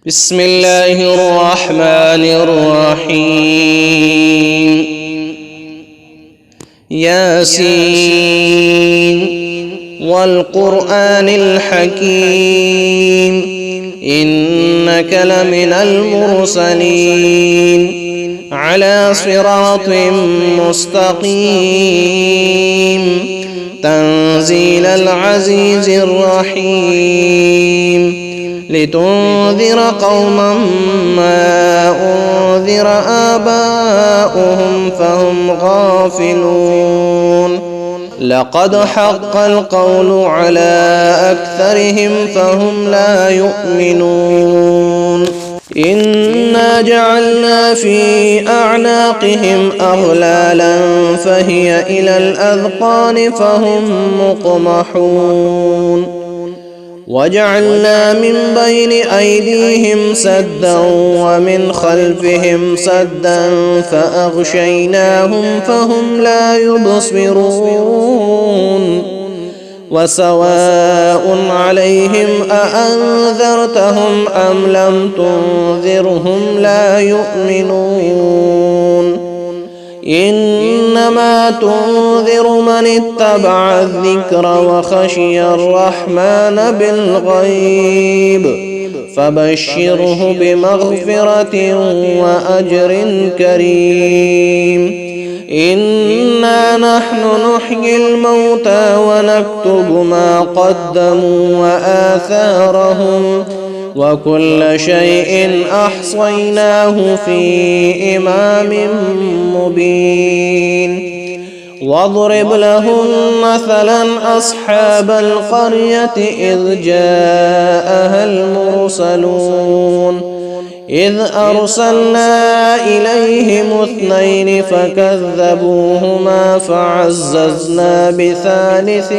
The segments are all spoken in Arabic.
بسم الله الرحمن الرحيم ياسين والقرآن الحكيم إنك لمن المرسلين على صراط مستقيم تنزيل العزيز الرحيم لتنذر قوما ما أنذر آباؤهم فهم غافلون لقد حق القول على أكثرهم فهم لا يؤمنون إنا جعلنا في أعناقهم أغلالا فهي إلى الأذقان فهم مقمحون وجعلنا من بين أيديهم سدا ومن خلفهم سدا فأغشيناهم فهم لا يبصرون وسواء عليهم أأنذرتهم أم لم تنذرهم لا يؤمنون إنما تنذر من اتبع الذكر وخشي الرحمن بالغيب فبشره بمغفرة وأجر كريم إنا نحن نحيي الموتى ونكتب ما قدموا وآثارهم وكل شيء أحصيناه في إمام مبين واضرب لهم مثلا أصحاب القرية إذ جاءها المرسلون إذ أرسلنا إليهم 2 فكذبوهما فعززنا بثالث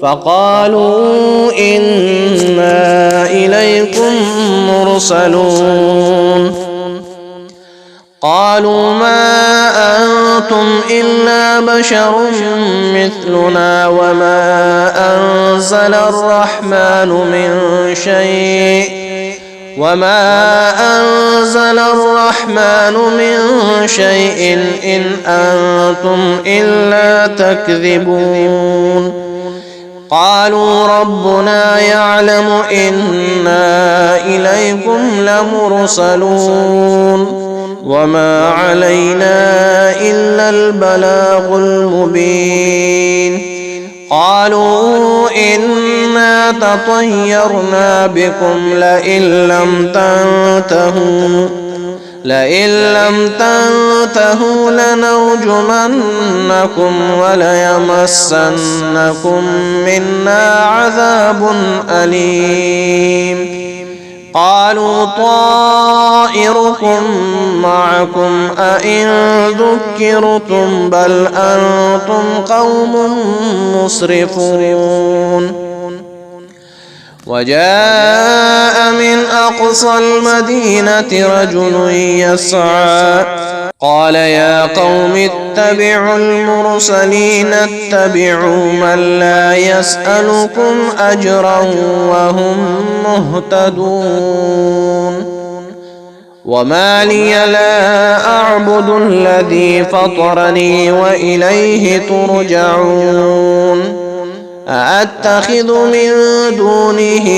فقالوا إنا إليكم مرسلون قالوا ما أنتم إلا بشر مثلنا وما أنزل الرحمن من شيء إن أنتم إلا تكذبون قالوا ربنا يعلم إنا إليكم لمرسلون وما علينا إلا البلاغ المبين قالوا إنا تطيرنا بكم لئن لم تنتهوا لنرجمنكم وليمسنكم منا عذاب أليم قالوا طائركم معكم أئن ذكرتم بل أنتم قوم مسرفون وجاء من أقصى المدينة رجل يسعى قال يا قوم اتبعوا المرسلين اتبعوا من لا يسألكم أجرا وهم مهتدون وما لي لا أعبد الذي فطرني وإليه ترجعون أأتخذ من دونه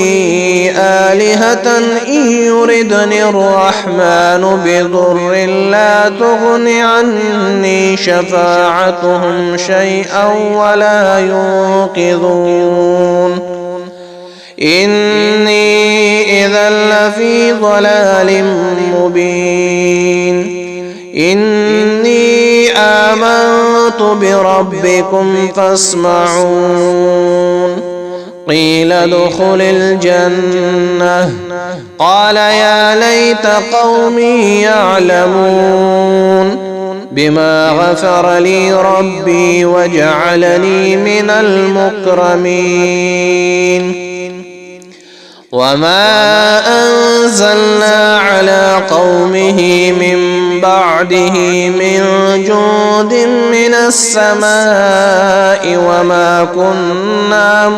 آلهة إن يردني الرحمن بضر لا تغن عني شفاعتهم شيئا ولا ينقذون إني إذا لفي ضلال مبين إني آمنت بربكم فاسمعون قيل ادخل الجنة قال يا ليت قومي يعلمون بما غفر لي ربي وجعلني من المكرمين وما أنزلنا على قومه من بعده من جند من السماء وما كنا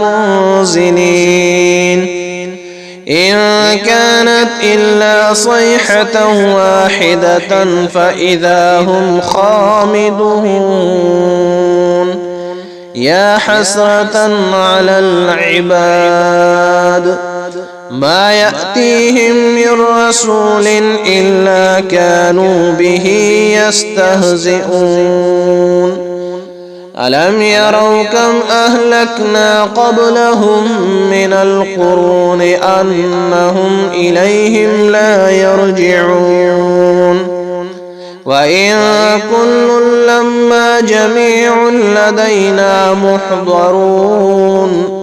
منزلين إن كانت إلا صيحة واحدة فإذا هم خامدون يا حسرة على العباد ما يأتيهم من رسول إلا كانوا به يستهزئون ألم يروا كم أهلكنا قبلهم من القرون أنهم إليهم لا يرجعون وإن كل لما جميع لدينا محضرون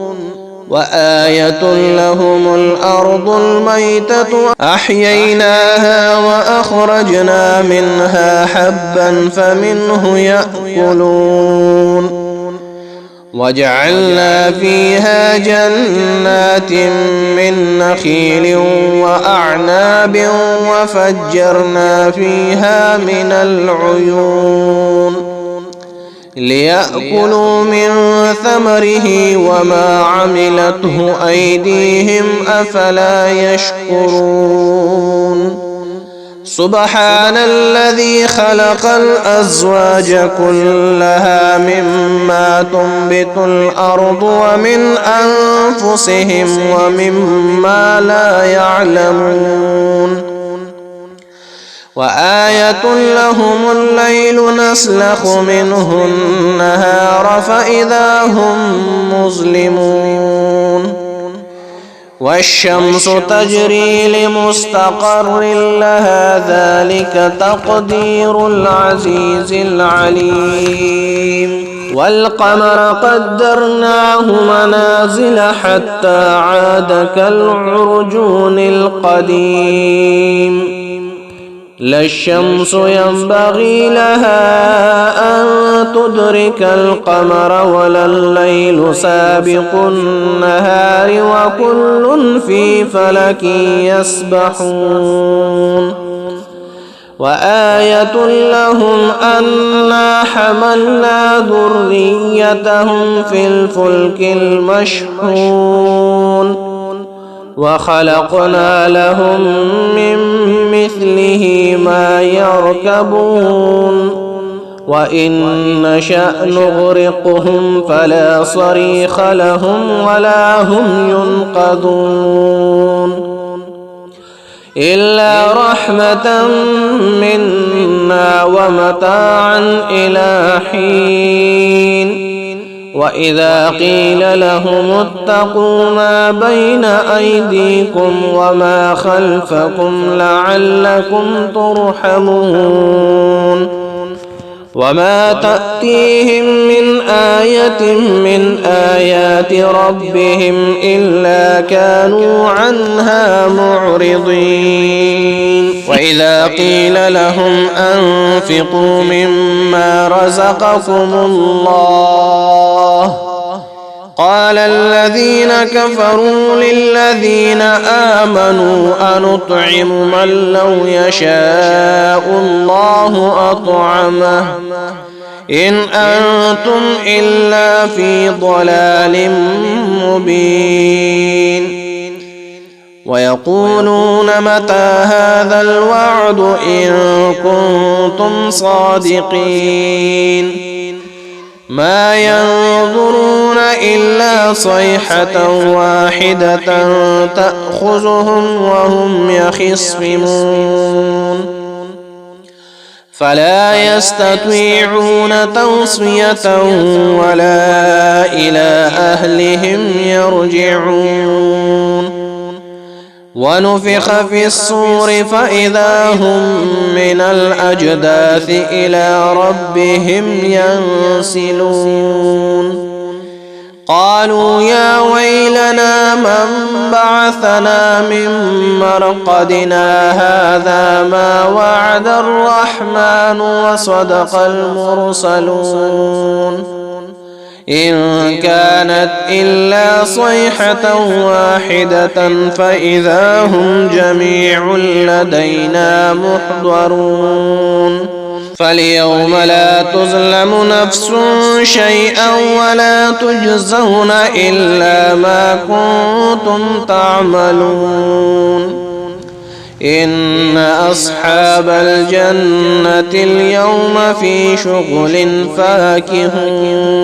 وآية لهم الأرض الميتة أحييناها وأخرجنا منها حبا فمنه يأكلون وجعلنا فيها جنات من نخيل وأعناب وفجرنا فيها من العيون ليأكلوا من ثمره وما عملته أيديهم أفلا يشكرون سبحان الذي خلق الأزواج كلها مما تنبت الأرض ومن أنفسهم ومما لا يعلمون وآية لهم الليل نسلخ منه النهار فإذا هم مظلمون والشمس تجري لمستقر لها ذلك تقدير العزيز العليم والقمر قدرناه منازل حتى عاد كالعرجون القديم لا الشمس ينبغي لها أن تدرك القمر ولا الليل سابق النهار وكل في فلك يسبحون وآية لهم أنا حملنا ذريتهم في الفلك المشحون وخلقنا لهم من مثله ما يركبون وإن نشأ نغرقهم فلا صريخ لهم ولا هم ينقذون إلا رحمة منا ومتاعا إلى حين وإذا قيل لهم اتقوا ما بين أيديكم وما خلفكم لعلكم ترحمون وما تأتيهم من آية من آيات ربهم إلا كانوا عنها معرضين وإذا قيل لهم أنفقوا مما رزقكم الله قال الذين كفروا للذين آمنوا أنطعم من لو يشاء الله أطعمه إن أنتم إلا في ضلال مبين ويقولون متى هذا الوعد إن كنتم صادقين ما ينظرون إلا صيحة واحدة تأخذهم وهم يخصمون فلا يستطيعون توصية ولا إلى أهلهم يرجعون ونفخ في الصور فإذا هم من الأجداث إلى ربهم ينسلون قالوا يا ويلنا من بعثنا من مرقدنا هذا ما وعد الرحمن وصدق المرسلون إن كانت إلا صيحة واحدة فإذا هم جميع لدينا محضرون فاليوم لا تظلم نفس شيئا ولا تجزون إلا ما كنتم تعملون إن أصحاب الجنة اليوم في شغل فاكهون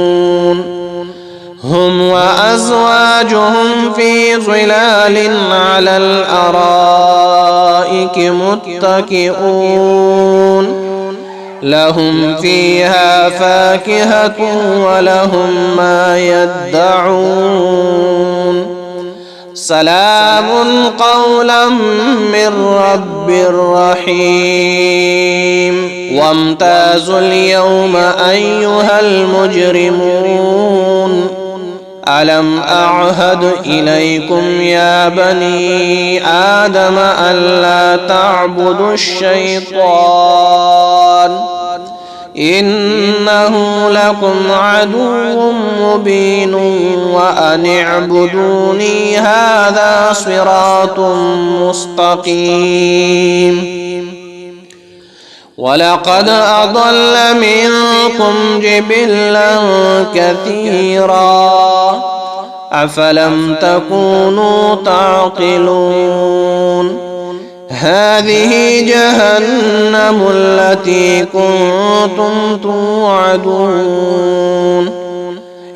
هم وأزواجهم في ظلال على الأرائك متكئون لهم فيها فاكهة ولهم ما يدعون سلام قولا من رب رحيم وامتازوا اليوم أيها المجرمون ألم أعهد إليكم يا بني آدم ألا تعبدوا الشيطان إنه لكم عدو مبين وأن اعبدوني هذا صراط مستقيم ولقد أضل منكم جبلا كثيرا أفلم تكونوا تعقلون هذه جهنم التي كنتم توعدون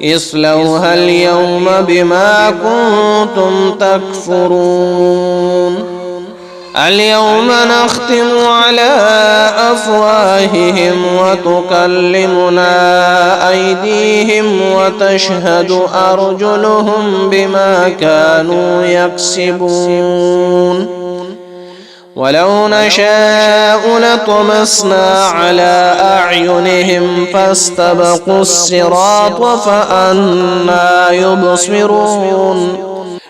اصلوها اليوم بما كنتم تكفرون اليوم نختم على أفواههم وتكلمنا أيديهم وتشهد أرجلهم بما كانوا يكسبون ولو نشاء لطمسنا على أعينهم فاستبقوا الصراط فأنى يبصرون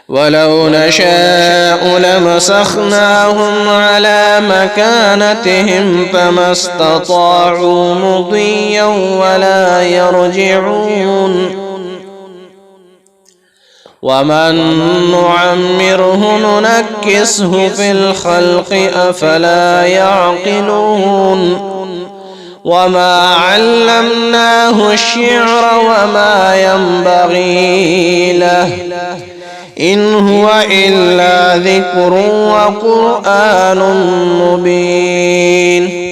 ولو نشاء لمسخناهم على مكانتهم فما استطاعوا مضيا ولا يرجعون ومن نعمره ننكسه في الخلق أفلا يعقلون وما علمناه الشعر وما ينبغي له إن هو إلا ذكر وقرآن مبين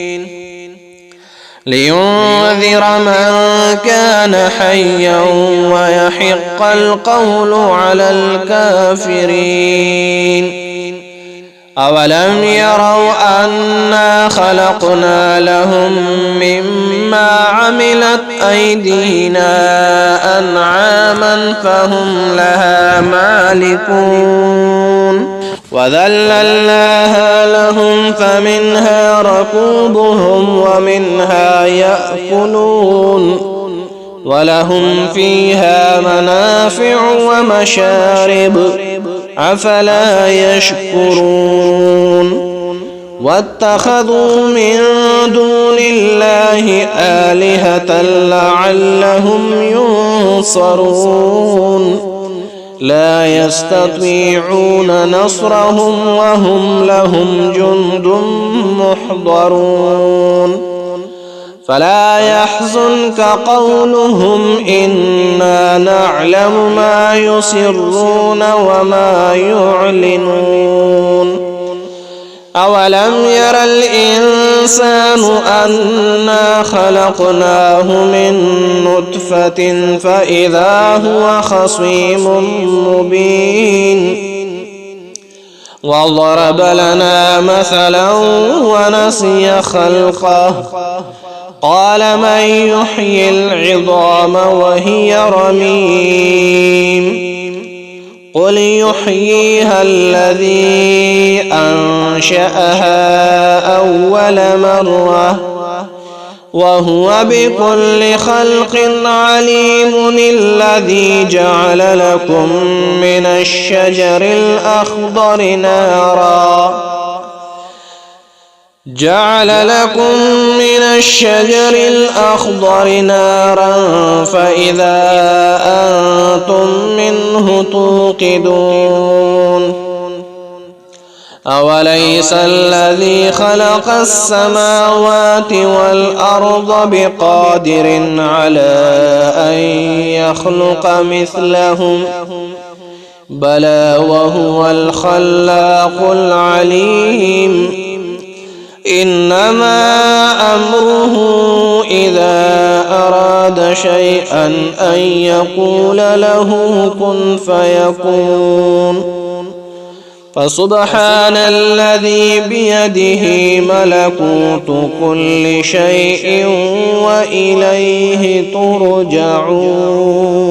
لينذر من كان حيا ويحق القول على الكافرين أولم يروا أنا خلقنا لهم مما عملت أيدينا أنعاما فهم لها مالكون وذللناها لهم فمنها ركوبهم ومنها يأكلون ولهم فيها منافع ومشارب أفلا يشكرون واتخذوا من دون الله آلهة لعلهم ينصرون لا يستطيعون نصرهم وهم لهم جند محضرون فلا يحزنك قولهم إنا نعلم ما يسرون وما يعلنون أولم ير الإنسان أنا خلقناه من نطفة فإذا هو خصيم مبين وضرب لنا مثلا ونسي خلقه قال من يحيي العظام وهي رميم قل يحييها الذي أنشأها أول مرة وهو بكل خلق عليم الذي جعل لكم من الشجر الأخضر نارا فإذا أنتم منه توقدون أوليس الذي خلق السماوات والأرض بقادر على أن يخلق مثلهم بلى وهو الخلاق العليم إنما أمره إذا أراد شيئا أن يقول له كن فيكون فسبحان الذي بيده ملكوت كل شيء وإليه ترجعون